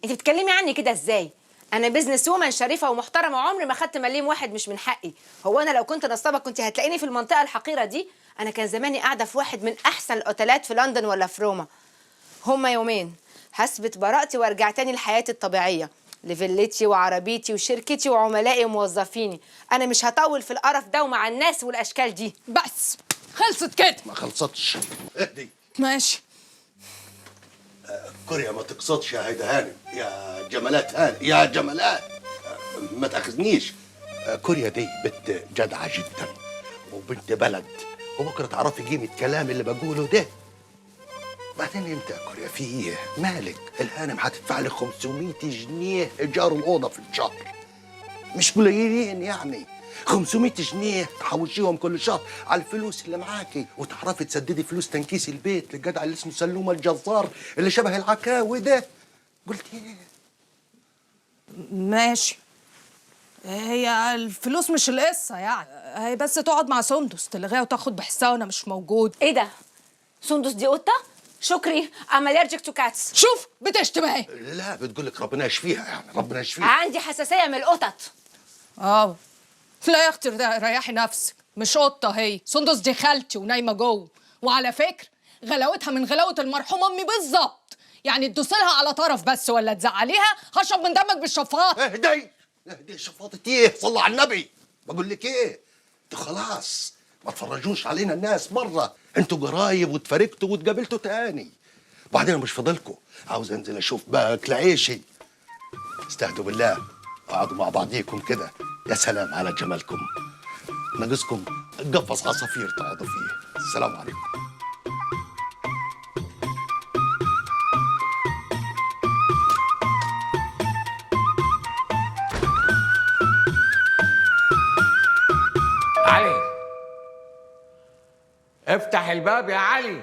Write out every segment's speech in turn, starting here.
انت بتتكلمي عني كده ازاي؟ انا بيزنس وومن شريفه ومحترمه، عمري ما خدت مليم واحد مش من حقي. هو انا لو كنت نصابه كنت هتلاقيني في المنطقه الحقيره دي؟ انا كان زماني قاعده في واحد من احسن الاوتيلات في لندن ولا في روما. هما يومين هثبت براءتي وارجع تاني لحياتي الطبيعيه، لفيلتي وعربيتي وشركتي وعملائي وموظفيني. انا مش هطول في القرف ده ومع الناس والاشكال دي. بس خلصت كده. ما خلصتش. اهدي. ماشي. كوريا ما تقصدش يا هيدا هانم، يا جمالات هانم، يا جمالات. ما تاخذنيش. كوريا دي بنت جدعة جدا وبنت بلد، وبكره تعرفي قيمة كلام اللي بقوله ده. بعدين انت يا كوريا في ايه؟ مالك؟ الهانم هتدفع لك 500 جنيه ايجار الاوضه في الشهر، مش قليلين يعني. 500 جنيه تحوشيهم كل شهر على الفلوس اللي معاكي، وتعرفي تسددي فلوس تنكيس البيت للجدع اللي اسمه سلومه الجزار اللي شبه العكاوي ده. قلت ايه؟ ماشي. هي الفلوس مش القصه يعني، هي بس تقعد مع سندس تلغيها وتاخد بحسها وانا مش موجود. ايه ده؟ سندس دي قطه؟ شكري I'm allergic to cats. شوف بتشتم اهي. لا بتقول لك ربنا يشفيها، يعني ربنا يشفيها. عندي حساسيه من القطط. لا يا اختي ريحي نفسك، مش قطه هي. سندس دي خالتي ونايمه جوه، وعلى فكره غلاوتها من غلاوه المرحوم امي بالظبط. يعني تدوسي لها على طرف بس ولا تزعليها هشرب من دمك بالشفاط. اهدي اهدي. شفاطة ايه؟ صلوا على النبي. بقول لك ايه؟ انتوا خلاص ما تفرجوش علينا الناس مره، انتوا قرايب واتفرقتوا واتقابلتوا تاني. وبعدين مش فاضلكوا، عاوز انزل اشوف باكل عيشي. استهدوا بالله، اقعدوا مع بعضيكم كده. يا سلام على جمالكم، ناقصكم قفص عصافير تقعدوا فيه. السلام عليكم. علي، افتح الباب يا علي.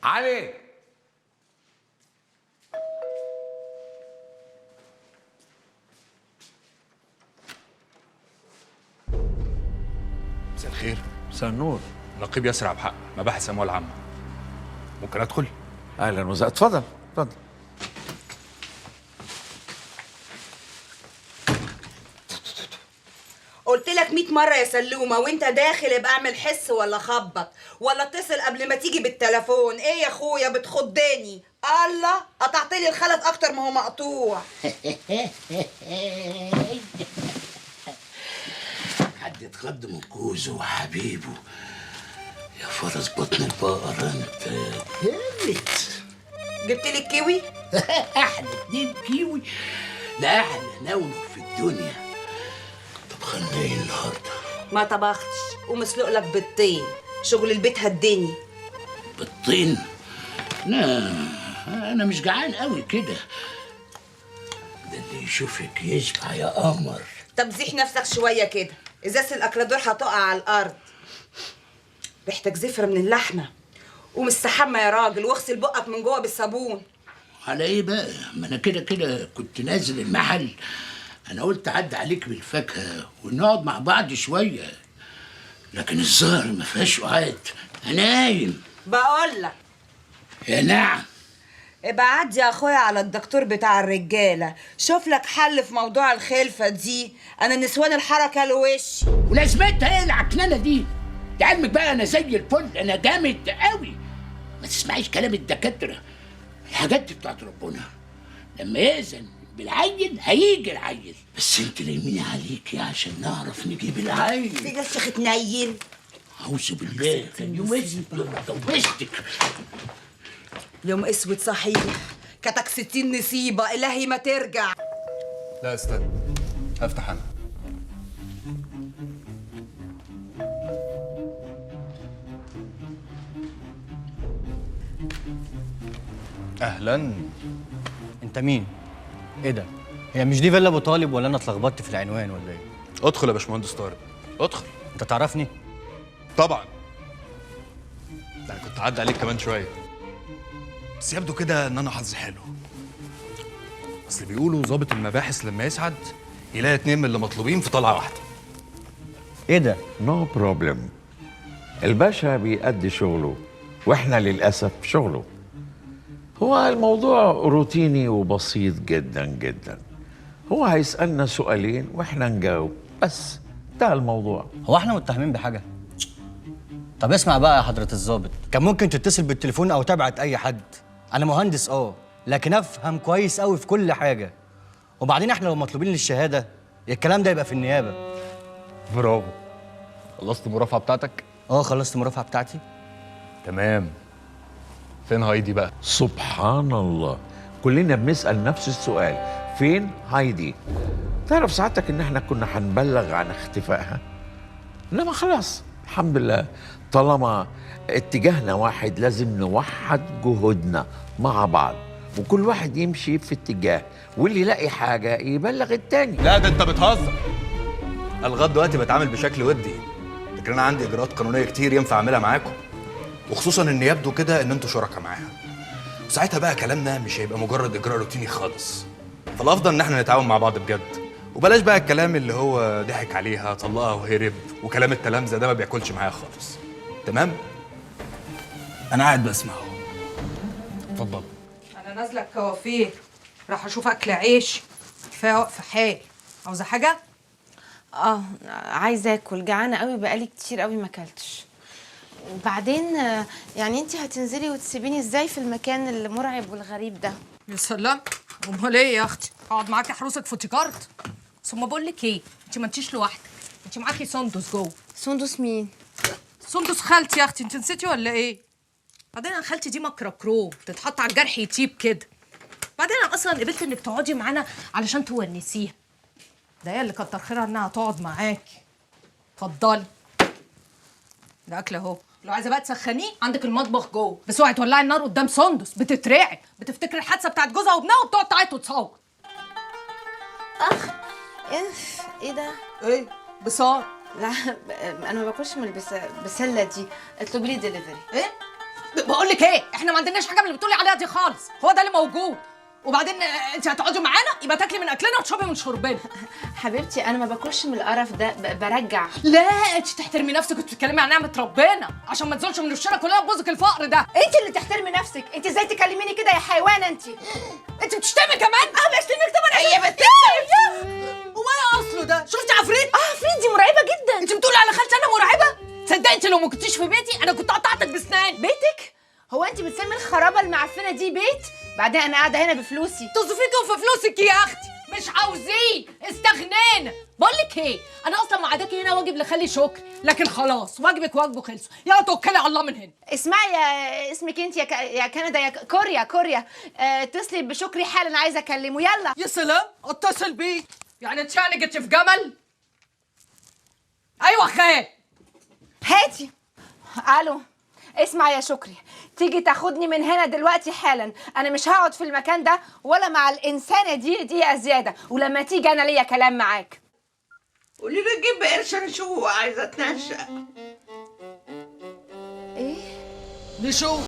علي، مساء الخير. مساء النور. نقيب ياسر عبد الحق، مباحث اموال عامه. ممكن ادخل؟ اهلا وسهلا، اتفضل اتفضل. قلت لك 100 مرة يا سلومة وانت داخل ابقى اعمل حس ولا خبط ولا اتصل قبل ما تيجي بالتليفون. ايه يا اخويا بتخضني؟ الله، قطعت لي الخلط اكتر ما هو مقطوع. حد اتخض من جوزه وحبيبه يا فرس بطن البقر. انت جامد. جبت لي الكيوي؟ احلى 2 كيوي لاحلى نونو في الدنيا. طب خلنا ايه النهارده؟ ما طبختش ومسلوق لك بيضتين، شغل البيت هدني. بالطين؟ لا انا مش جعان قوي كده. ده اللي يشوفك يشبع يا قمر. طب زيح نفسك شوية كده، ازازة الاكلادور هتقع على الارض. ريحتك زفرة من اللحمة. قوم استحمى يا راجل واغسل بقك من جوه بالصابون. على ايه بقى؟ ما انا كده كده كنت نازل المحل. انا قلت اعدي عليك بالفاكهه ونقعد مع بعض شويه، لكن الظاهر ما فيهاش وعد. انا نايم. بقول لك يا نعم. ابقى عدي يا اخويا على الدكتور بتاع الرجاله، شوف لك حل في موضوع الخلفه دي. انا نسوان الحركه لوشي. ولازمتها ايه العكننه دي؟ لعلمك بقى انا زي الفل، انا جامد قوي. ما تسمعيش كلام الدكاتره، الحاجات دي بتاعت ربنا. لما يأذن بالعيل هيجي العيل، بس انت نايمين عليكي عشان نعرف نجيب العيل. في ناس تنيل. اعوذ بالله، كان يوم اسود لما اتجوزتك. يوم اسود صحيح، كتك 60 نصيبه، الهي ما ترجع. لا استنى، هفتح انا. اهلا. انت مين؟ ايه ده؟ هي مش دي فيلا ابو طالب ولا انا اتلخبطت في العنوان ولا ايه؟ ادخل يا باشمهندس طارق، ادخل. انت تعرفني؟ طبعا. ده انا كنت عدى عليك كمان شويه، بس يبدو كده ان انا حظي حلو. اصل بيقولوا ضابط المباحث لما يسعد يلاقي 2 من اللي مطلوبين في طلعه واحده. ايه ده؟ نو بروبلم. الباشا بيأدي شغله واحنا للأسف شغله. هو الموضوع روتيني وبسيط جدا جدا. هو هيسألنا سؤالين واحنا نجاوب بس، انتهى الموضوع. هو احنا متهمين بحاجه؟ طب اسمع بقى يا حضره الضابط، كان ممكن تتصل بالتليفون او تبعت اي حد. انا مهندس لكن افهم كويس قوي في كل حاجه. وبعدين احنا لو مطلوبين للشهاده الكلام ده يبقى في النيابه. برافو. خلصت المرافعه بتاعتك؟ خلصت المرافعه بتاعتي. تمام. فين هايدي بقى؟ سبحان الله، كلنا بنسأل نفس السؤال، فين هايدي؟ تعرف سعادتك ان احنا كنا هنبلغ عن اختفائها، انما خلاص الحمد لله، طالما اتجاهنا واحد لازم نوحد جهودنا مع بعض، وكل واحد يمشي في اتجاه، واللي يلاقي حاجة يبلغ التاني. لا ده انت بتهزر. لغايه دلوقتي بتعامل بشكل ودي، لكن انا عندي اجراءات قانونيه كتير ينفع اعملها معاكم، وخصوصا ان يبدو كده ان انتوا شركاء معاها، وساعتها بقى كلامنا مش هيبقى مجرد اجراء روتيني خالص. فالافضل ان احنا نتعاون مع بعض بجد، وبلاش بقى الكلام اللي هو ضحك عليها طلقها وهرب وكلام التلامذه ده ما بياكلش معايا خالص. تمام؟ انا قاعد بسمعه. اتفضل. انا نازله الكوافير، راح اشوف اكل عيش، كفايه واقفه حال. عاوزه حاجه؟ عايزه اكل، جعانه قوي، بقالي كتير قوي ما اكلتش. وبعدين يعني انت هتنزلي وتسيبيني ازاي في المكان المرعب والغريب ده؟ يا سلام، امال ايه يا اختي؟ اقعد معاكي حروسك فوتيكارت؟ ثم بقول لك ايه، انت ما انتيش لوحدك، انت معاكي سندس جوه. سندس مين؟ سندس خالتي يا اختي، انت نسيتي ولا ايه؟ بعدين انا خالتي دي مكره كروم، تتحط على الجرح يطيب كده. بعدين انا اصلا قبلت انك تقعدي معانا علشان تونسيها. ده هي اللي كتر خيرها انها تقعد معاكي. اتفضلي. ده اكل اهو، لو عايزه بقى تسخنيه عندك المطبخ جوه، بس اوعي تولعي النار قدام سندس، بتترعب، بتفتكر الحادثه بتاعت جوزها وابنها وبتقعد تعيط وتصوت. ايه ده؟ ايه؟ بصار. لا انا ما باكلش من البسله دي، اطلبي لي ديليفري. ايه؟ بقول لك ايه، احنا ما عندناش حاجه من اللي بتقولي عليها دي خالص، هو ده اللي موجود. وبعدين انت هتقعدي معانا يبقى تاكلي من اكلنا وتشربي من شربنا. حبيبتي انا ما باكلش من القرف ده، برجع. لا انت تحترمي نفسك وتتكلمي عن نعمه ربنا عشان ما تزولش من وشنا كلنا بوزك الفقر ده. انت اللي تحترمي نفسك، انت ازاي تكلميني كده يا حيوانه انت؟ انت بتشتمي كمان؟ بشتمك طبعا. هي وما اصله ده؟ شفتي عفريت؟ عفريت دي مرعبه جدا. انت بتقولي على خالتي انا مرعبه؟ تصدقي انت لو ما كنتيش في بيتي انا كنت قطعتك بسنان. بيتك؟ هو انت بتسمي الخرابه المعفنه دي بيت؟ بعدين انا قاعده هنا بفلوسي. تصفيكم في فلوسك يا اختي، مش عاوزين، استغنينا. بقول لك ايه، انا اصلا معاداكي هنا واجب لخالي شكر، لكن خلاص واجبك واجبه خلصوا، يلا توكلي على الله من هنا. اسمعي يا اسمك انت يا كندا يا كوريا، اتصلي بشكري حالا، عايزه اكلمه. يلا. يا سلام، اتصل بيه. يعني انت يعني جيتي في جمل؟ ايوه خال. هاتي. الو، اسمع يا شكري، تيجي تاخدني من هنا دلوقتي حالا، انا مش هقعد في المكان ده ولا مع الانسانه دي زياده، ولما تيجي انا ليا كلام معاك. قولي له جيب قرش نشوق، عايزه اتنشأ. ايه؟ نشوف.